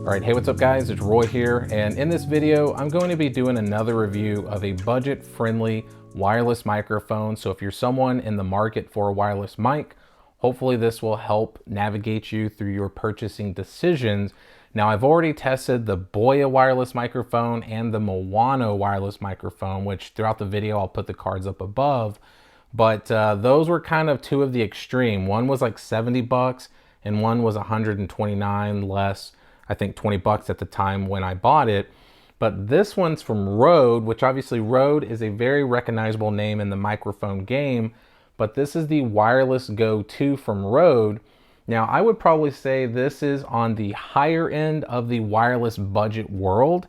All right, hey, what's up guys? It's Roy here, and in this video, I'm going to be doing another review of a budget-friendly wireless microphone. So if you're someone in the market for a wireless mic, hopefully this will help navigate you through your purchasing decisions. Now, I've already tested the Boya wireless microphone and the Moano wireless microphone, which throughout the video, I'll put the cards up above. But those were kind of two of the extreme. One was like 70 bucks and one was 129 less. I think 20 bucks at the time when I bought it. But this one's from Rode, which obviously Rode is a very recognizable name in the microphone game, but this is the Wireless Go 2 from Rode. Now, I would probably say this is on the higher end of the wireless budget world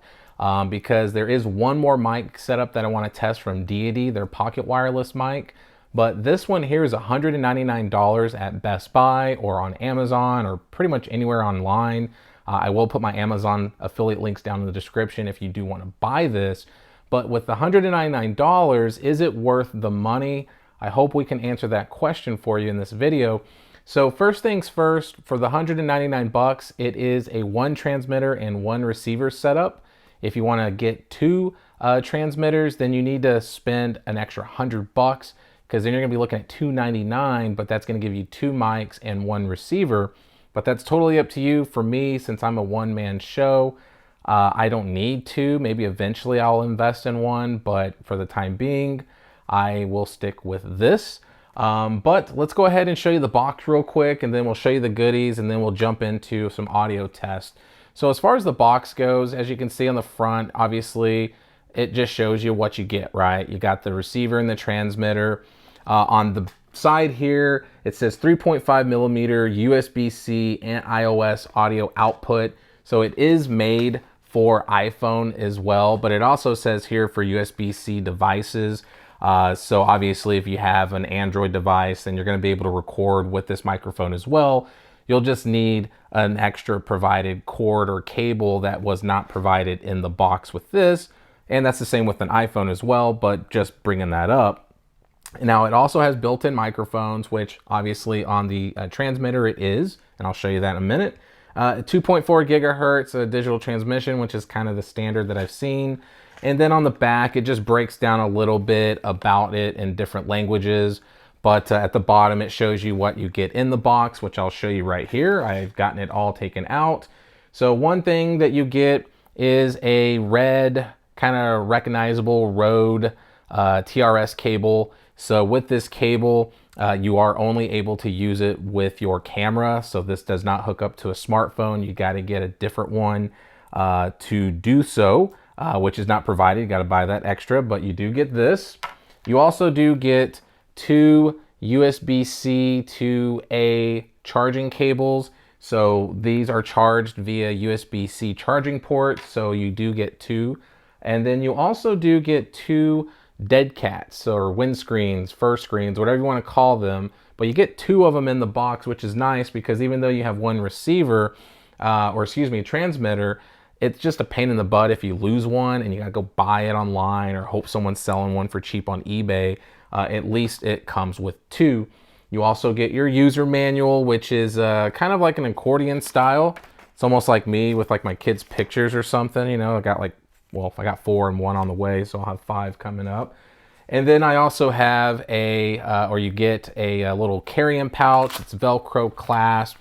because there is one more mic setup that I want to test from Deity, their pocket wireless mic. But this one here is $199 at Best Buy or on Amazon or pretty much anywhere online. I will put my Amazon affiliate links down in the description if you do want to buy this. But with the $199, is it worth the money? I hope we can answer that question for you in this video. So first things first, for the 199 bucks, it is a one transmitter and one receiver setup. If you want to get two transmitters, then you need to spend an extra 100 bucks because then you're going to be looking at $299, but that's going to give you two mics and one receiver. But that's totally up to you. For me, since I'm a one-man show, I don't need to. Maybe eventually I'll invest in one, but for the time being, I will stick with this. But let's go ahead and show you the box real quick, and then we'll show you the goodies, and then we'll jump into some audio tests. So as far as the box goes, as you can see on the front, obviously, it just shows you what you get, right? You got the receiver and the transmitter. On the side here, it says 3.5 millimeter USB-C and iOS audio output. So it is made for iPhone as well, but it also says here for USB-C devices. So obviously if you have an Android device, then you're going to be able to record with this microphone as well. You'll just need an extra provided cord or cable that was not provided in the box with this. And that's the same with an iPhone as well, but just bringing that up. Now it also has built-in microphones, which obviously on the transmitter it is, and I'll show you that in a minute. 2.4 gigahertz digital transmission, which is kind of the standard that I've seen. And then on the back, it just breaks down a little bit about it in different languages. But at the bottom, it shows you what you get in the box, which I'll show you right here. I've gotten it all taken out. So one thing that you get is a red, kind of recognizable Rode TRS cable. So with this cable, you are only able to use it with your camera. So this does not hook up to a smartphone. You got to get a different one to do so, which is not provided. You got to buy that extra, but you do get this. You also do get two USB-C to A charging cables. So these are charged via USB-C charging ports. So you do get two. And then you also do get two dead cats or windscreens, fur screens, whatever you want to call them, but you get two of them in the box, which is nice because even though you have one receiver transmitter, it's just a pain in the butt if you lose one and you gotta go buy it online or hope someone's selling one for cheap on eBay. At least it comes with two. You also get your user manual, which is kind of like an accordion style. It's almost like me with like my kids' pictures or something, you know. I got like, well, I got 4 and 1 on the way, so I'll have 5 coming up. And then I also have you get a little carry-in pouch. It's Velcro clasp,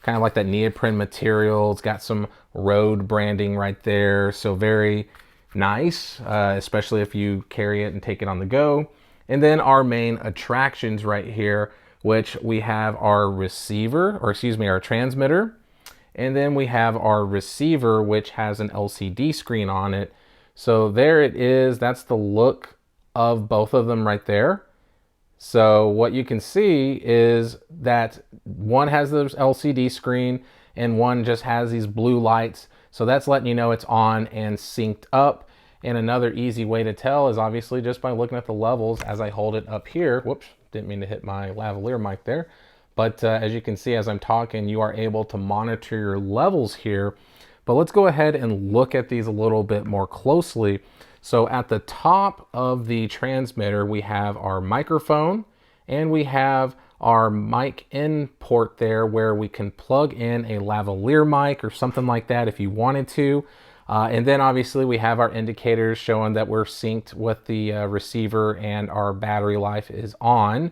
kind of like that neoprene material. It's got some Rode branding right there, so very nice, especially if you carry it and take it on the go. And then our main attractions right here, which we have our receiver, or excuse me, our transmitter. And then we have our receiver, which has an LCD screen on it. So there it is. That's the look of both of them right there. So what you can see is that one has the LCD screen and one just has these blue lights. So that's letting you know it's on and synced up. And another easy way to tell is obviously just by looking at the levels as I hold it up here. Whoops, didn't mean to hit my lavalier mic there. But as you can see, as I'm talking, you are able to monitor your levels here. But let's go ahead and look at these a little bit more closely. So at the top of the transmitter, we have our microphone and we have our mic in port there where we can plug in a lavalier mic or something like that if you wanted to. And then obviously we have our indicators showing that we're synced with the receiver and our battery life is on.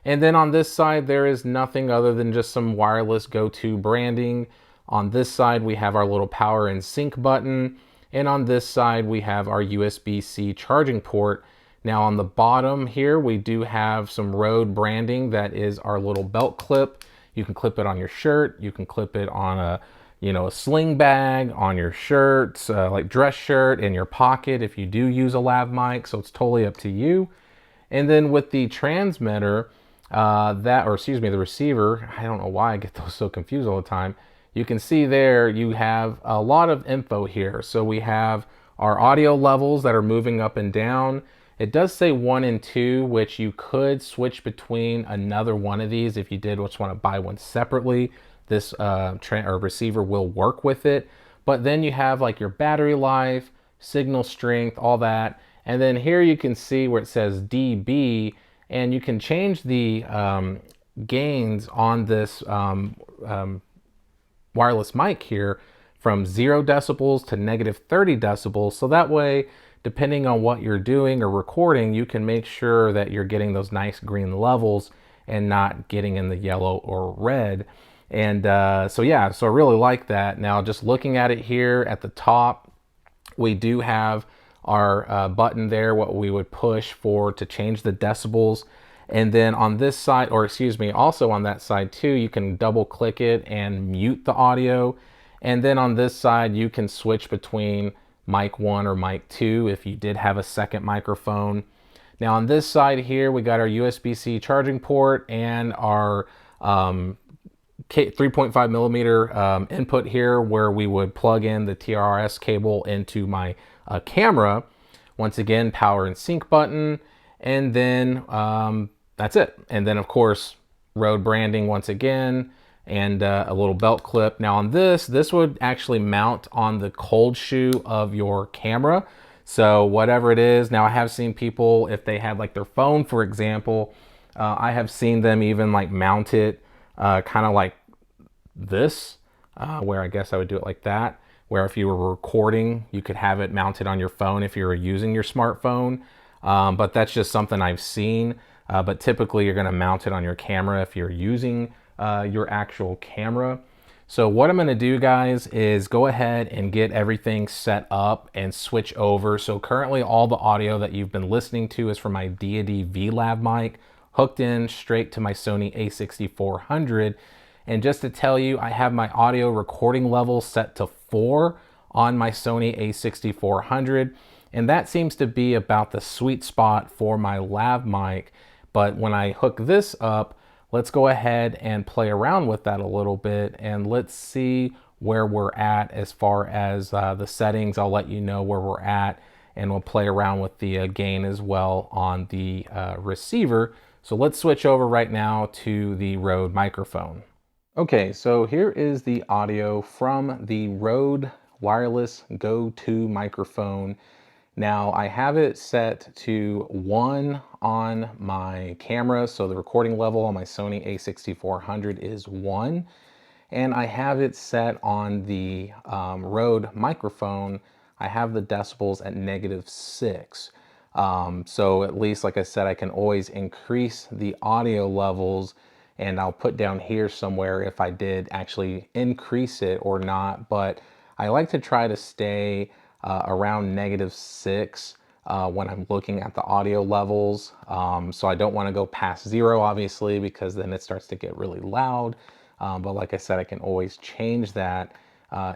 And then on this side, there is nothing other than just some wireless go-to branding. On this side, we have our little power and sync button. And on this side, we have our USB-C charging port. Now on the bottom here, we do have some Rode branding. That is our little belt clip. You can clip it on your shirt. You can clip it on a sling bag, on your shirt, like dress shirt, in your pocket if you do use a lav mic. So it's totally up to you. And then with the transmitter, the receiver, I don't know why I get those so confused all the time. You can see there you have a lot of info here. So we have our audio levels that are moving up and down. It does say 1 and 2, which you could switch between another one of these if you did just want to buy one separately. This receiver will work with it. But then you have like your battery life, signal strength, all that. And then here you can see where it says dB, and you can change the gains on this wireless mic here from 0 decibels to -30 decibels. So that way, depending on what you're doing or recording, you can make sure that you're getting those nice green levels and not getting in the yellow or red. And so I really like that. Now, just looking at it here at the top, we do have our button there, what we would push for to change the decibels. And then on this side, also on that side too, you can double click it and mute the audio. And then on this side, you can switch between mic 1 or mic 2 if you did have a second microphone. Now on this side here, we got our USB-C charging port and our 3.5 millimeter input here where we would plug in the TRS cable into my camera. Once again, power and sync button, and then that's it. And then of course, Rode branding once again, and a little belt clip. Now on this would actually mount on the cold shoe of your camera. So whatever it is, now I have seen people, if they have like their phone, for example, I have seen them even like mount it kind of like this, where I guess I would do it like that, where if you were recording, you could have it mounted on your phone if you were using your smartphone. But that's just something I've seen. But typically you're gonna mount it on your camera if you're using your actual camera. So what I'm gonna do, guys, is go ahead and get everything set up and switch over. So currently all the audio that you've been listening to is from my Deity VLAV mic, hooked in straight to my Sony a6400. And just to tell you, I have my audio recording level set to 4 on my Sony a6400. And that seems to be about the sweet spot for my lav mic. But when I hook this up, let's go ahead and play around with that a little bit, and let's see where we're at as far as the settings. I'll let you know where we're at, and we'll play around with the gain as well on the receiver. So let's switch over right now to the Rode microphone. Okay, so here is the audio from the Rode Wireless Go 2 microphone. Now I have it set to 1 on my camera, so the recording level on my Sony a6400 is 1, and I have it set on the Rode microphone. I have the decibels at -6. So at least, like I said, I can always increase the audio levels, and I'll put down here somewhere if I did actually increase it or not, but I like to try to stay around -6 when I'm looking at the audio levels. So I don't want to go past 0, obviously, because then it starts to get really loud. But like I said, I can always change that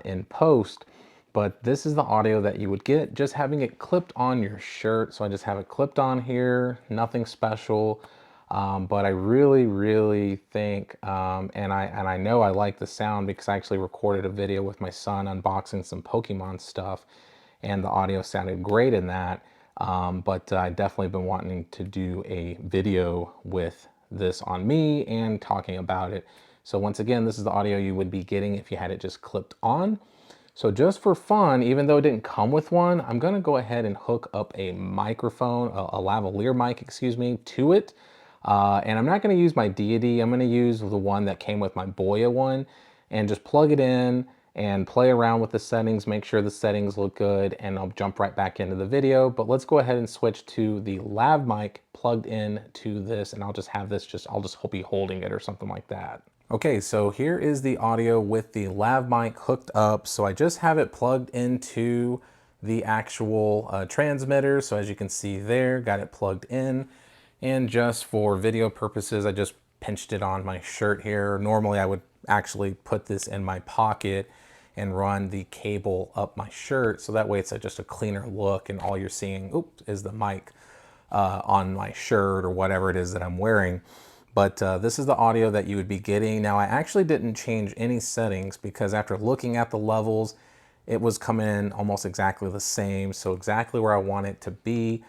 in post. But this is the audio that you would get just having it clipped on your shirt. So I just have it clipped on here, nothing special. But I really think, and I know I like the sound because I actually recorded a video with my son unboxing some Pokemon stuff, and the audio sounded great in that. But I definitely been wanting to do a video with this on me and talking about it. So once again, this is the audio you would be getting if you had it just clipped on. So just for fun, even though it didn't come with one, I'm gonna go ahead and hook up a microphone, a lavalier mic, excuse me, to it. And I'm not going to use my Deity. I'm going to use the one that came with my Boya one and just plug it in and play around with the settings, make sure the settings look good, and I'll jump right back into the video. But let's go ahead and switch to the lav mic plugged in to this, and I'll just have this I'll just be holding it or something like that. Okay, so here is the audio with the lav mic hooked up. So I just have it plugged into the actual transmitter. So as you can see there, got it plugged in. And just for video purposes, I just pinched it on my shirt here. Normally I would actually put this in my pocket and run the cable up my shirt. So that way it's just a cleaner look, and all you're seeing, is the mic on my shirt or whatever it is that I'm wearing. But this is the audio that you would be getting. Now, I actually didn't change any settings because after looking at the levels, it was coming in almost exactly the same. So exactly where I want it to be.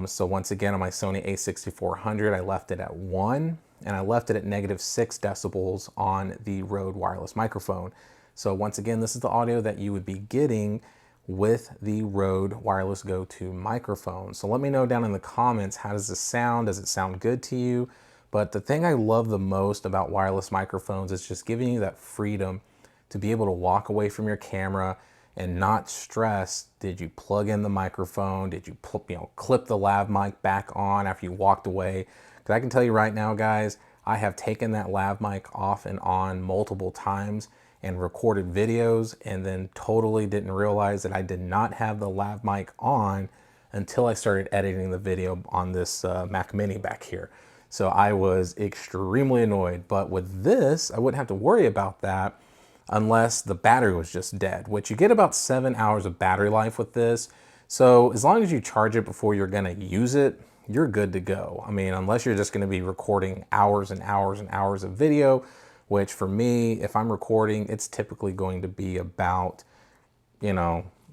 So once again, on my Sony a6400, I left it at 1, and I left it at -6 decibels on the Rode wireless microphone. So once again, this is the audio that you would be getting with the Rode Wireless Go 2 microphone. So let me know down in the comments, how does this sound? Does it sound good to you? But the thing I love the most about wireless microphones is just giving you that freedom to be able to walk away from your camera and not stress, did you plug in the microphone? Did you clip the lav mic back on after you walked away? Because I can tell you right now, guys, I have taken that lav mic off and on multiple times and recorded videos, and then totally didn't realize that I did not have the lav mic on until I started editing the video on this Mac Mini back here. So I was extremely annoyed, but with this, I wouldn't have to worry about that unless the battery was just dead, which you get about 7 hours of battery life with this. So as long as you charge it before you're gonna use it, you're good to go. I mean, unless you're just gonna be recording hours and hours and hours of video, which for me, if I'm recording, it's typically going to be about,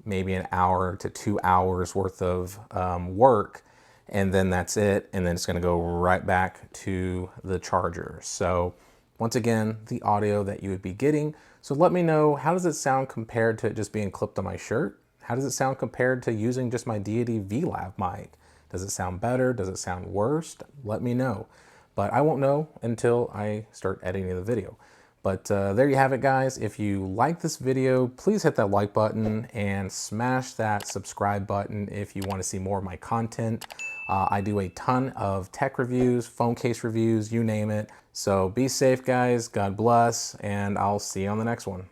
maybe an hour to 2 hours worth of work, and then that's it. And then it's gonna go right back to the charger. So once again, the audio that you would be getting. So let me know, how does it sound compared to it just being clipped on my shirt? How does it sound compared to using just my Deity VLAV mic? Does it sound better? Does it sound worse? Let me know. But I won't know until I start editing the video. But there you have it, guys. If you like this video, please hit that like button and smash that subscribe button if you want to see more of my content. I do a ton of tech reviews, phone case reviews, you name it. So be safe, guys. God bless, and I'll see you on the next one.